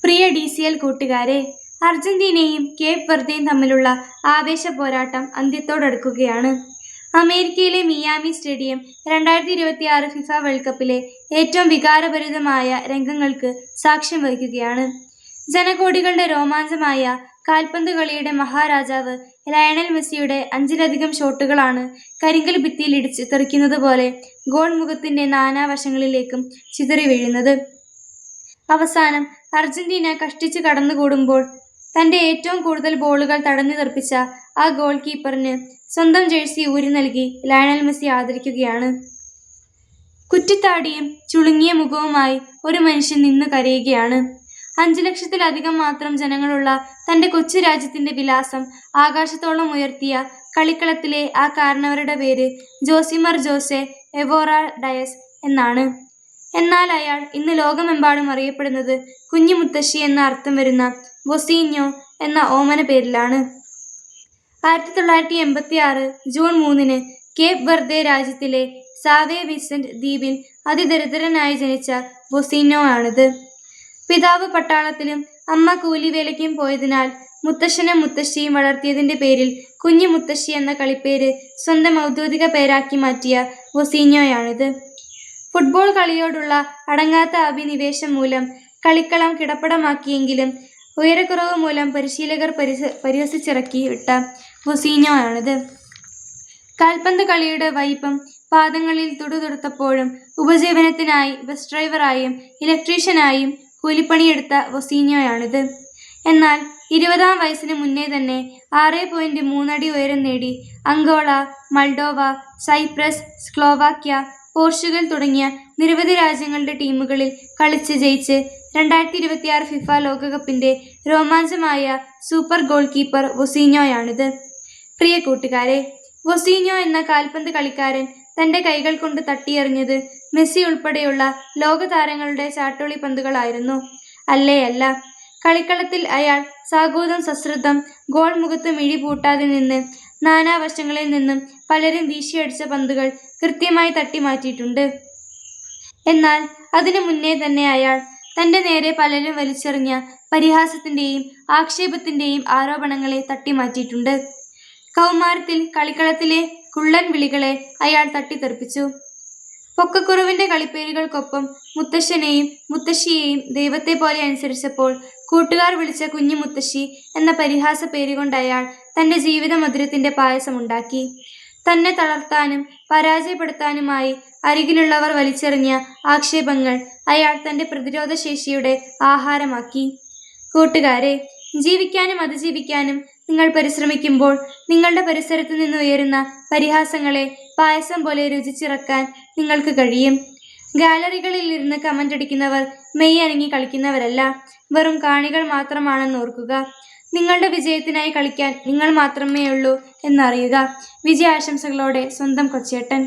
പ്രിയ DCL കൂട്ടുകാരെ, അർജന്റീനയും Cape വെർദെയും തമ്മിലുള്ള ആവേശ പോരാട്ടം അന്ത്യത്തോടടുക്കുകയാണ്. അമേരിക്കയിലെ മിയാമി സ്റ്റേഡിയം 2026 ഫിഫ വേൾഡ് കപ്പിലെ ഏറ്റവും വികാരഭരിതമായ രംഗങ്ങൾക്ക് സാക്ഷ്യം വഹിക്കുകയാണ്. ജനകോടികളുടെ രോമാഞ്ചമായ കാൽപന്ത് കളിയുടെ മഹാരാജാവ് ലയണൽ മെസ്സിയുടെ 5ലധികം ഷോട്ടുകളാണ് കരിങ്കൽ ഭിത്തിയിൽ ഇടിച്ച് തെറിക്കുന്നത് പോലെ ഗോൾ മുഖത്തിന്റെ നാനാവശങ്ങളിലേക്കും ചിതറി വീഴുന്നത്. അവസാനം അർജന്റീന കഷ്ടിച്ച് കടന്നുകൂടുമ്പോൾ തന്റെ ഏറ്റവും കൂടുതൽ ബോളുകൾ തടഞ്ഞു തെറിപ്പിച്ച ആ ഗോൾ കീപ്പറിന് സ്വന്തം ജേഴ്സി ഊരി നൽകി ലയണൽ മെസ്സി ആദരിക്കുകയാണ്. കുറ്റിത്താടിയും ചുളുങ്ങിയ മുഖവുമായി ഒരു മനുഷ്യൻ നിന്നു കരയുകയാണ്. 5 ലക്ഷത്തിലധികം മാത്രം ജനങ്ങളുള്ള തന്റെ കൊച്ചു രാജ്യത്തിന്റെ വിലാസം ആകാശത്തോളം ഉയർത്തിയ കളിക്കളത്തിലെ ആ കാരണവരുടെ പേര് ജോസിമർ ജോസെ എവോറ ഡയസ് എന്നാണ്. എന്നാൽ അയാൾ ഇന്ന് ലോകമെമ്പാടും അറിയപ്പെടുന്നത് കുഞ്ഞു മുത്തശ്ശി എന്ന അർത്ഥം വരുന്ന വൊസീഞ്ഞോ എന്ന ഓമന പേരിലാണ്. 1986 ജൂൺ 3-ന് കേപ്പ് വെർദെ രാജ്യത്തിലെ സാവേ വിസന്റ് ദ്വീപിൽ അതിദരിദ്രനായി ജനിച്ച വൊസീഞ്ഞോ ആണിത്. പിതാവ് പട്ടാളത്തിലും അമ്മ കൂലിവേലയ്ക്കും പോയതിനാൽ മുത്തശ്ശനും മുത്തശ്ശിയും വളർത്തിയതിന്റെ പേരിൽ കുഞ്ഞു മുത്തശ്ശി എന്ന കളിപ്പേര് സ്വന്തം ഔദ്യോഗിക പേരാക്കി മാറ്റിയ വൊസീഞ്ഞോയാണിത്. ഫുട്ബോൾ കളിയോടുള്ള അടങ്ങാത്ത അഭിനിവേശം മൂലം കളിക്കളം കിടപ്പടമാക്കിയെങ്കിലും ഉയരക്കുറവ് മൂലം പരിശീലകർ പരിഹസിച്ചിറക്കി വിട്ട വൊസീഞ്ഞോ ആണിത്. കാൽപന്ത് കളിയുടെ വൈഭം പാദങ്ങളിൽ തുടുതുടുത്തപ്പോഴും ഉപജീവനത്തിനായി ബസ് ഡ്രൈവറായും ഇലക്ട്രീഷ്യനായും കൂലിപ്പണിയെടുത്ത വൊസീഞ്ഞോയാണിത്. എന്നാൽ 20-ാം വയസ്സിന് മുന്നേ തന്നെ 6.3 അടി ഉയരം നേടി Angola, Moldova, Cyprus, Slovakia, Portugal തുടങ്ങിയ നിരവധി രാജ്യങ്ങളുടെ ടീമുകളിൽ കളിച്ച് ജയിച്ച് 2026 ഫിഫ ലോകകപ്പിന്റെ രോമാഞ്ചമായ സൂപ്പർ ഗോൾ കീപ്പർ വൊസീഞ്ഞോയാണിത്. പ്രിയ കൂട്ടുകാരെ, വൊസീഞ്ഞോ എന്ന കാൽപന്ത് കളിക്കാരൻ തന്റെ കൈകൾ കൊണ്ട് തട്ടിയെറിഞ്ഞത് മെസ്സി ഉൾപ്പെടെയുള്ള ലോകതാരങ്ങളുടെ ചാട്ടുളി പന്തുകളായിരുന്നു. അല്ല, കളിക്കളത്തിൽ അയാൾ സാഗൂതം സശ്രദ്ധം ഗോൾ മുഖത്ത് മിഴി പൂട്ടാതെ നിന്ന് നാനാവശങ്ങളിൽ നിന്നും പലരും വീശിയടിച്ച പന്തുകൾ കൃത്യമായി തട്ടി മാറ്റിയിട്ടുണ്ട്. എന്നാൽ അതിനു മുന്നേ തന്നെ അയാൾ തന്റെ നേരെ പലരും വലിച്ചെറിഞ്ഞ പരിഹാസത്തിന്റെയും ആക്ഷേപത്തിന്റെയും ആരോപണങ്ങളെ തട്ടിമാറ്റിയിട്ടുണ്ട്. കൗമാരത്തിൽ കളിക്കളത്തിലെ കുള്ളൻ വിളികളെ അയാൾ തട്ടിത്തെറിപ്പിച്ചു. പൊക്കക്കുറവിന്റെ കളിപ്പേരുകൾക്കൊപ്പം മുത്തശ്ശനെയും മുത്തശ്ശിയെയും ദൈവത്തെ പോലെ അനുസരിച്ചപ്പോൾ കൂട്ടുകാർ വിളിച്ച കുഞ്ഞു മുത്തശ്ശി എന്ന പരിഹാസ പേരുകൊണ്ട് അയാൾ തന്റെ ജീവിത മധുരത്തിന്റെ പായസമുണ്ടാക്കി. തന്നെ തളർത്താനും പരാജയപ്പെടുത്താനുമായി അരികിലുള്ളവർ വലിച്ചെറിഞ്ഞ ആക്ഷേപങ്ങൾ അയാൾ തന്റെ പ്രതിരോധശേഷിയുടെ ആഹാരമാക്കി. കൂട്ടുകാരെ, ജീവിക്കാനും അതിജീവിക്കാനും നിങ്ങൾ പരിശ്രമിക്കുമ്പോൾ നിങ്ങളുടെ പരിസരത്തു നിന്ന് ഉയരുന്ന പരിഹാസങ്ങളെ പായസം പോലെ രുചിച്ചിറക്കാൻ നിങ്ങൾക്ക് കഴിയും. ഗാലറികളിൽ ഇരുന്ന് കമന്റ് അടിക്കുന്നവർ മെയ് അനങ്ങി കളിക്കുന്നവരല്ല, വെറും കാണികൾ മാത്രമാണെന്ന് ഓർക്കുക. നിങ്ങളുടെ വിജയത്തിനായി കളിക്കാൻ നിങ്ങൾ മാത്രമേയുള്ളൂ എന്നറിയുക. വിജയാശംസകളോടെ സ്വന്തം കൊച്ചേട്ടൻ.